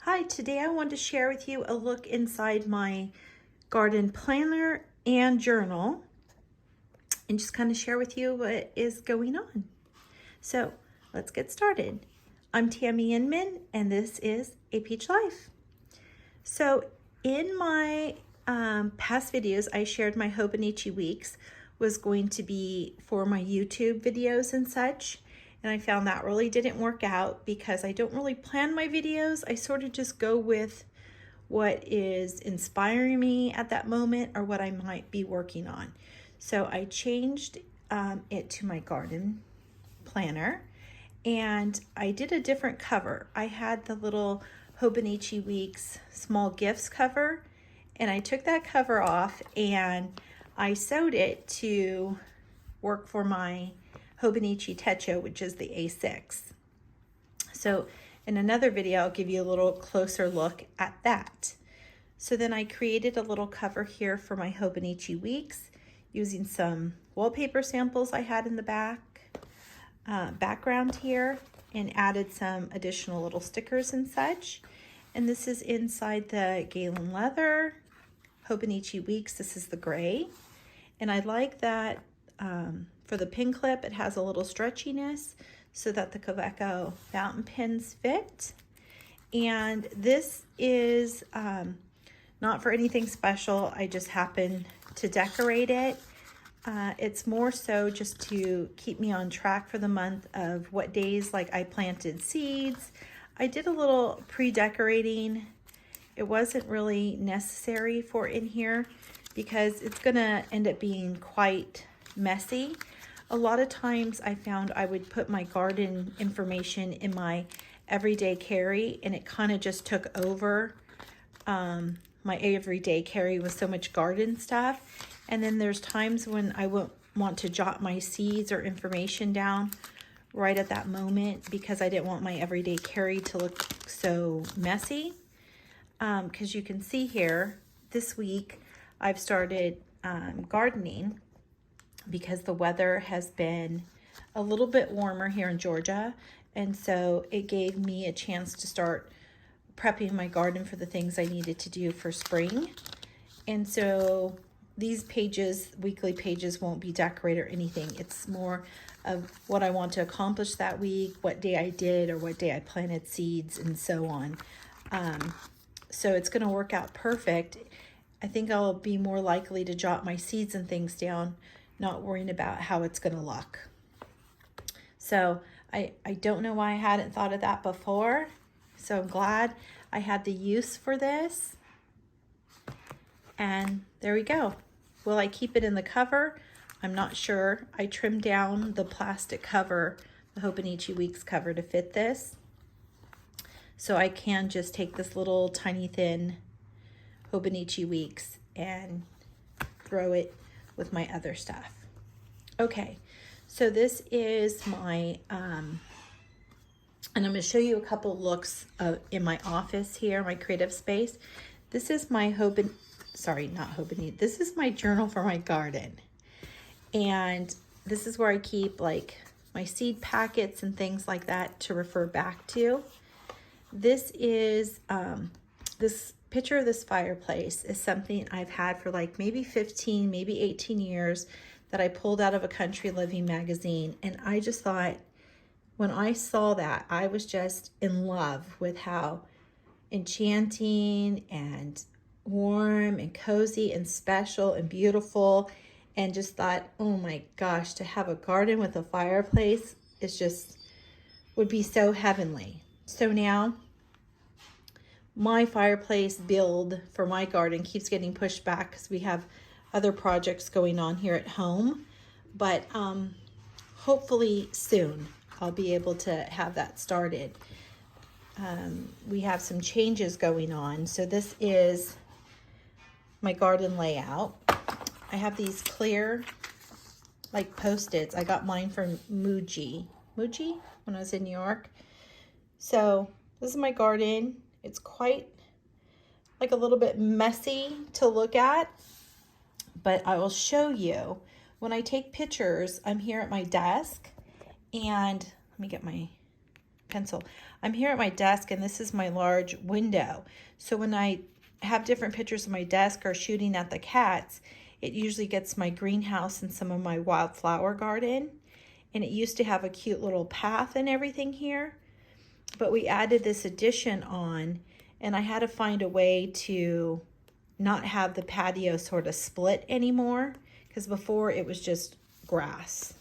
Hi, today I want to share with you a look inside my garden planner and journal and just kind of share with you what is going on. So let's get started. I'm Tammy Inman and this is A Peach Life. So in my past videos, I shared my Hobonichi weeks was going to be for my YouTube videos and such. And I found that really didn't work out because I don't really plan my videos. I sort of just go with what is inspiring me at that moment or what I might be working on. So I changed it to my garden planner and I did a different cover. I had the little Hobonichi Weeks small gifts cover and I took that cover off and I sewed it to work for my Hobonichi Techo, which is the A6. So in another video, I'll give you a little closer look at that. So then I created a little cover here for my Hobonichi Weeks using some wallpaper samples I had in the background here and added some additional little stickers and such. And this is inside the Galen Leather Hobonichi Weeks. This is the gray. And I like that for the pin clip, it has a little stretchiness so that the Kaweco fountain pins fit. And this is not for anything special. I just happen to decorate it. It's more so just to keep me on track for the month of what days like I planted seeds. I did a little pre-decorating. It wasn't really necessary for in here because it's gonna end up being quite messy. A lot of times I found I would put my garden information in my everyday carry and it kind of just took over my everyday carry with so much garden stuff. And then there's times when I won't want to jot my seeds or information down right at that moment because I didn't want my everyday carry to look so messy. Because you can see here, this week I've started gardening because the weather has been a little bit warmer here in Georgia. And so it gave me a chance to start prepping my garden for the things I needed to do for spring. And so these pages, weekly pages, won't be decorated or anything. It's more of what I want to accomplish that week, what day I did or what day I planted seeds and so on. So it's going to work out perfect. I think I'll be more likely to jot my seeds and things down, not worrying about how it's going to look. So I don't know why I hadn't thought of that before. So I'm glad I had the use for this. And there we go. Will I keep it in the cover? I'm not sure. I trimmed down the plastic cover, the Hobonichi Weeks cover, to fit this. So I can just take this little tiny thin Hobonichi Weeks and throw it with my other stuff. Okay, so this is my, and I'm going to show you a couple looks in my office here, my creative space. This is my this is my journal for my garden. And this is where I keep like my seed packets and things like that to refer back to. This is, this picture of this fireplace is something I've had for like maybe 15, maybe 18 years that I pulled out of a Country Living magazine. And I just thought, when I saw that, I was just in love with how enchanting and warm and cozy and special and beautiful, and just thought, oh my gosh, to have a garden with a fireplace is just, would be so heavenly. So now my fireplace build for my garden keeps getting pushed back because we have other projects going on here at home, but hopefully soon I'll be able to have that started. We have some changes going on. So this is my garden layout. I have these clear like Post-its. I got mine from Muji when I was in New York. So this is my garden. It's quite like a little bit messy to look at, but I will show you when I take pictures. I'm here at my desk and let me get my pencil. I'm here at my desk, and this is my large window. So when I have different pictures of my desk or shooting at the cats, it usually gets my greenhouse and some of my wildflower garden. And it used to have a cute little path and everything here, but we added this addition on, and I had to find a way to not have the patio sort of split anymore, because before it was just grass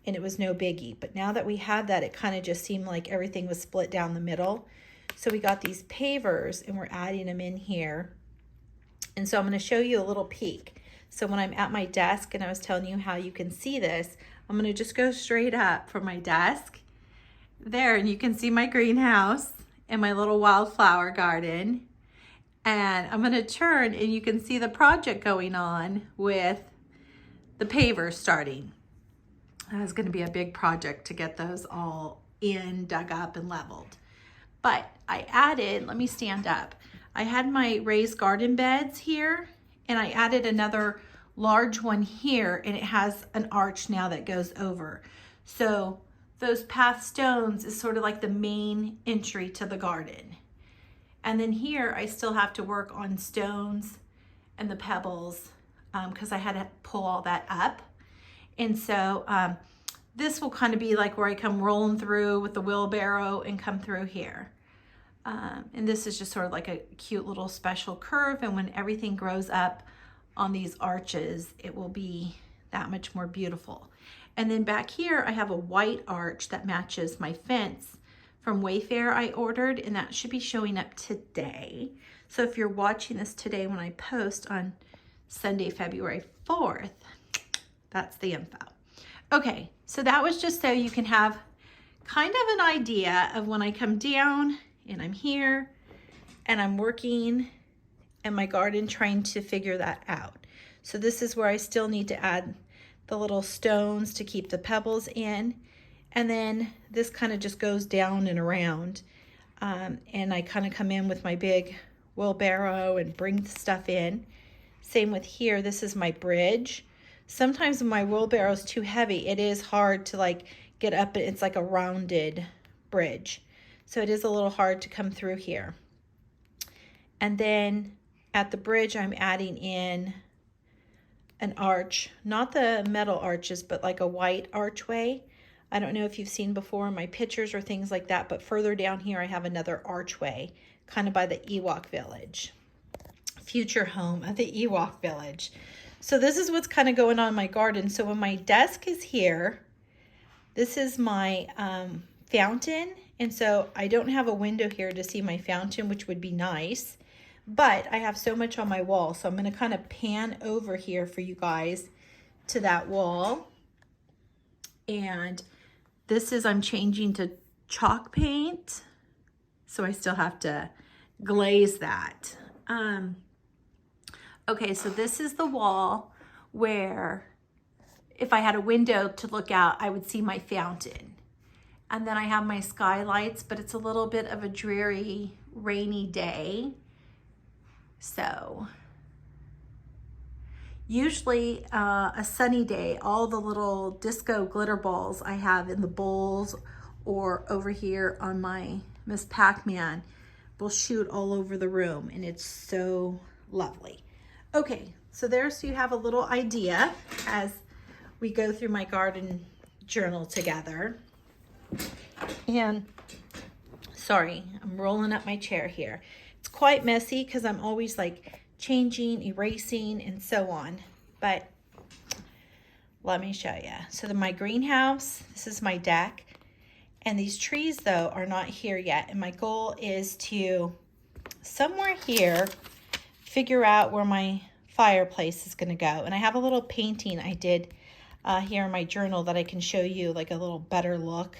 and it was no biggie. But now that we have that, it kind of just seemed like everything was split down the middle. So we got these pavers and we're adding them in here. And so I'm going to show you a little peek. So when I'm at my desk, and I was telling you how you can see this, I'm going to just go straight up from my desk there, and you can see my greenhouse and my little wildflower garden. And I'm going to turn, and you can see the project going on with the pavers starting. That's going to be a big project to get those all in, dug up, and leveled. But I added, let me stand up. I had my raised garden beds here, and I added another large one here, and it has an arch now that goes over. So those path stones is sort of like the main entry to the garden. And then here I still have to work on stones and the pebbles because I had to pull all that up. And so this will kind of be like where I come rolling through with the wheelbarrow and come through here. And this is just sort of like a cute little special curve. And when everything grows up on these arches, it will be that much more beautiful. And then back here, I have a white arch that matches my fence from Wayfair I ordered, and that should be showing up today. So if you're watching this today when I post on Sunday, February 4th, that's the info. Okay, so that was just so you can have kind of an idea of when I come down and I'm here and I'm working in my garden trying to figure that out. So this is where I still need to add the little stones to keep the pebbles in. And then this kind of just goes down and around. And I kind of come in with my big wheelbarrow and bring the stuff in. Same with here, this is my bridge. Sometimes when my wheelbarrow is too heavy, it is hard to like get up. It's like a rounded bridge. So it is a little hard to come through here. And then at the bridge, I'm adding in an arch, not the metal arches, but like a white archway. I don't know if you've seen before in my pictures or things like that, but further down here, I have another archway, kind of by the Ewok village, future home of the Ewok village. So this is what's kind of going on in my garden. So when my desk is here, this is my fountain. And so I don't have a window here to see my fountain, which would be nice. But I have so much on my wall, so I'm going to kind of pan over here for you guys to that wall. And this is, I'm changing to chalk paint, so I still have to glaze that. Okay, so this is the wall where if I had a window to look out, I would see my fountain. And then I have my skylights, but it's a little bit of a dreary, rainy day. So usually a sunny day, all the little disco glitter balls I have in the bowls or over here on my Miss Pac-Man will shoot all over the room, and it's so lovely. Okay, so so you have a little idea as we go through my garden journal together. And sorry, I'm rolling up my chair here. It's quite messy because I'm always like changing, erasing, and so on. But let me show you. So my greenhouse, this is my deck. And these trees, though, are not here yet. And my goal is to, somewhere here, figure out where my fireplace is going to go. And I have a little painting I did here in my journal that I can show you, like a little better look.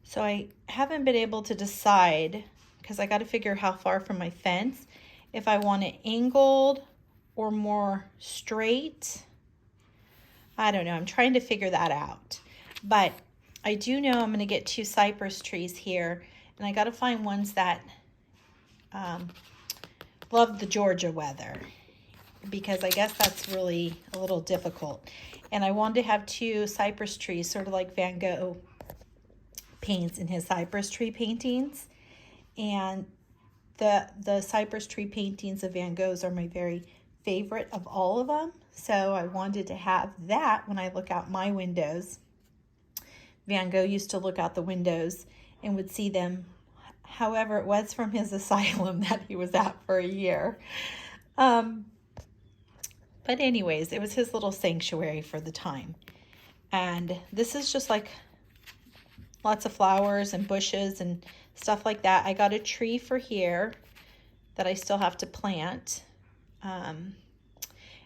So I haven't been able to decide, because I got to figure how far from my fence, if I want it angled or more straight. I don't know. I'm trying to figure that out. But I do know I'm going to get 2 cypress trees here, and I got to find ones that love the Georgia weather, because I guess that's really a little difficult. And I wanted to have 2 cypress trees, sort of like Van Gogh paints in his cypress tree paintings. And the cypress tree paintings of Van Gogh's are my very favorite of all of them. So I wanted to have that when I look out my windows. Van Gogh used to look out the windows and would see them however it was from his asylum that he was at for a year. But anyways, it was his little sanctuary for the time. And this is just like lots of flowers and bushes and stuff like that. I got a tree for here that I still have to plant. And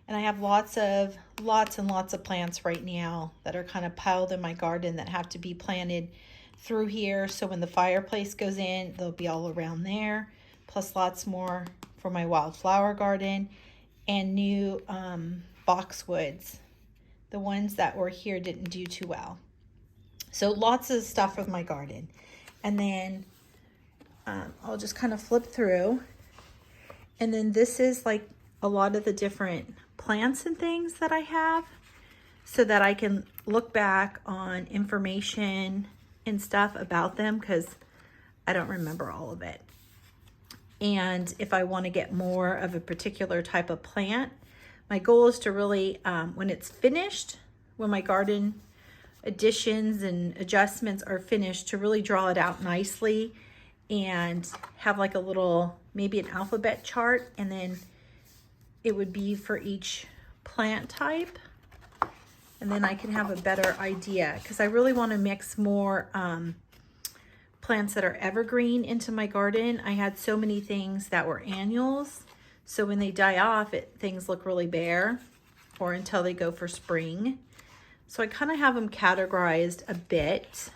I have lots and lots of plants right now that are kind of piled in my garden that have to be planted through here. So when the fireplace goes in, they'll be all around there. Plus lots more for my wildflower garden and new boxwoods. The ones that were here didn't do too well. So lots of stuff with my garden. And then I'll just kind of flip through. And then this is like a lot of the different plants and things that I have so that I can look back on information and stuff about them because I don't remember all of it. And if I want to get more of a particular type of plant, my goal is to really, when it's finished, when my garden additions and adjustments are finished, to really draw it out nicely and have like a little, maybe an alphabet chart, and then it would be for each plant type. And then I can have a better idea because I really want to mix more plants that are evergreen into my garden. I had so many things that were annuals. So when they die off, things look really bare, or until they go for spring. So I kind of have them categorized a bit.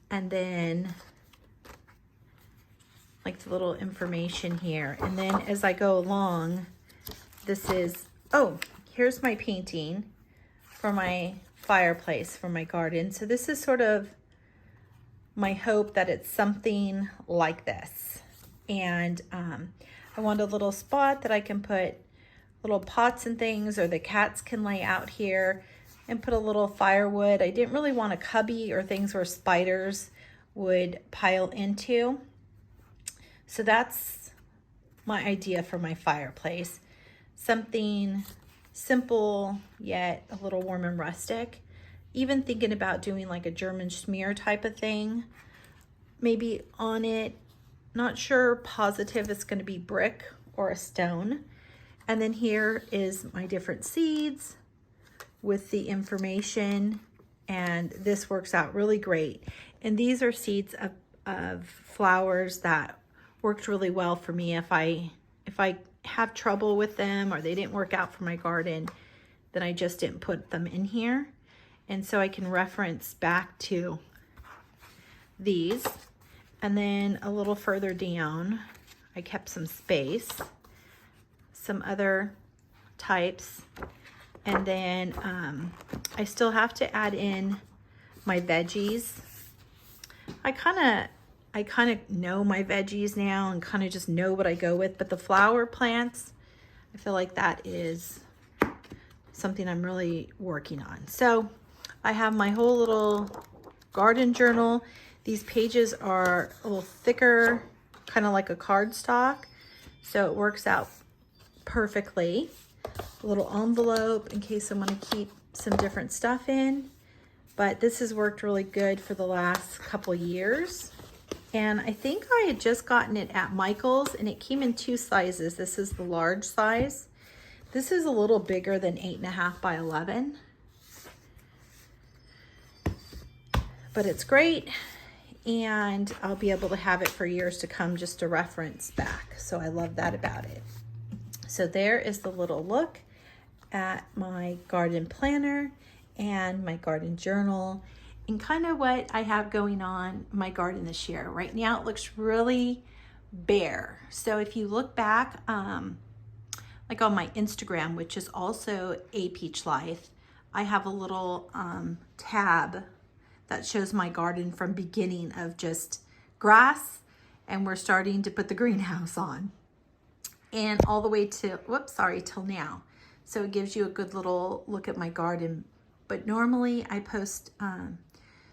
And then like the little information here. And then as I go along, this is, oh, here's my painting for my fireplace for my garden. So this is sort of my hope that it's something like this. And I want a little spot that I can put little pots and things, or the cats can lay out here, and put a little firewood. I didn't really want a cubby or things where spiders would pile into. So that's my idea for my fireplace. Something simple, yet a little warm and rustic. Even thinking about doing like a German schmear type of thing, maybe on it. Not sure positive it's going to be brick or a stone. And then here is my different seeds with the information, and this works out really great. And these are seeds of flowers that worked really well for me. If I have trouble with them or they didn't work out for my garden, then I just didn't put them in here. And so I can reference back to these. And then a little further down, I kept some space, some other types. And then I still have to add in my veggies. I kind of know my veggies now and kind of just know what I go with. But the flower plants, I feel like that is something I'm really working on. So I have my whole little garden journal. These pages are a little thicker, kind of like a cardstock. So it works out perfectly. A little envelope in case I want to keep some different stuff in. But this has worked really good for the last couple years. And I think I had just gotten it at Michael's, and it came in 2 sizes. This is the large size. This is a little bigger than 8.5 by 11. But it's great, and I'll be able to have it for years to come just to reference back. So I love that about it. So there is the little look at my garden planner and my garden journal, and kind of what I have going on in my garden this year. Right now it looks really bare. So if you look back, like on my Instagram, which is also A Peach Life, I have a little tab that shows my garden from beginning of just grass, and we're starting to put the greenhouse on, and all the way to, till now. So it gives you a good little look at my garden. But normally I post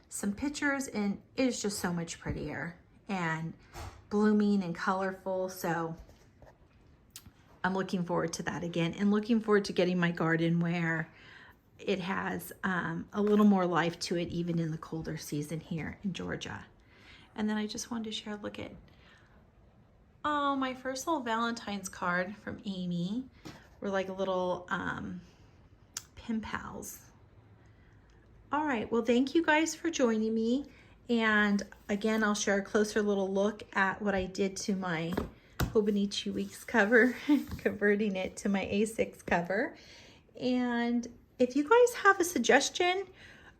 some pictures, and it's just so much prettier and blooming and colorful. So I'm looking forward to that again, and looking forward to getting my garden where it has a little more life to it, even in the colder season here in Georgia. And then I just wanted to share a look at, oh, my first little Valentine's card from Amy. We're like a little pen pals. All right, well, thank you guys for joining me. And again, I'll share a closer little look at what I did to my Hobonichi Weeks cover, converting it to my A6 cover. And if you guys have a suggestion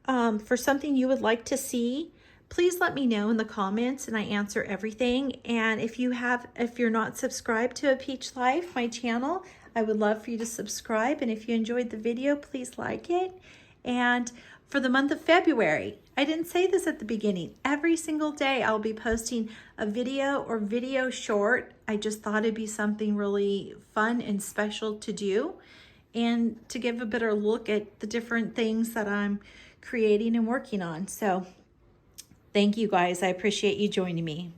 for something you would like to see, please let me know in the comments, and I answer everything. And if you're not subscribed to A Peach Life, my channel, I would love for you to subscribe. And if you enjoyed the video, please like it. And for the month of February, I didn't say this at the beginning, every single day I'll be posting a video or video short. I just thought it'd be something really fun and special to do, and to give a better look at the different things that I'm creating and working on. So thank you guys. I appreciate you joining me.